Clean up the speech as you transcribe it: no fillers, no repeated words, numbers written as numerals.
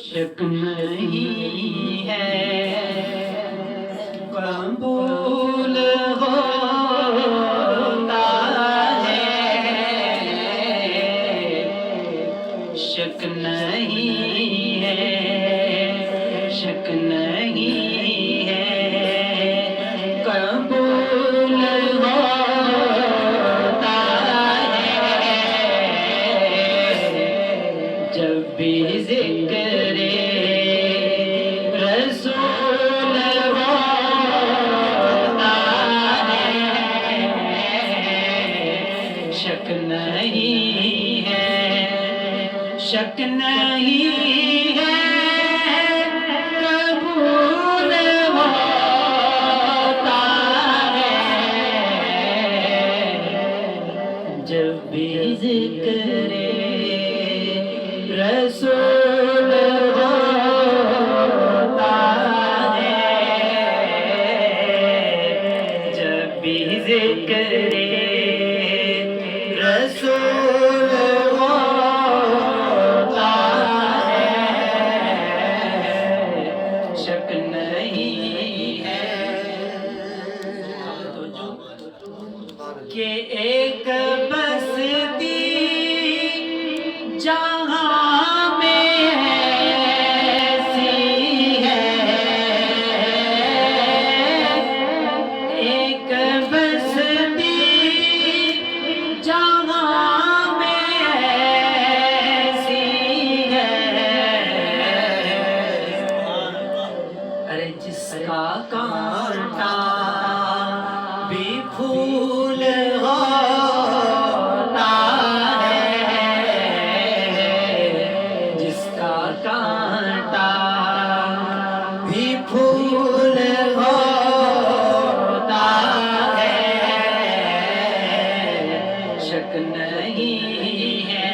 शक नहीं है कबूल होता है, शक नहीं है, शक नहीं है कबूल होता है, जब भी जिक्र रसूल होता है, शक नहीं है, शक नहीं है कबूल होता है, जब भी जिक्र रसूल होता है, जब भी जिक्र रसूल होता है, शक नहीं है कि एक बस्ती जहाँ में ऐसी है, एक बस्ती जहाँ में ऐसी है, अरे जिसका कांटा भी फूल होता है, जिसका कांटा भी फूल होता है, शक नहीं है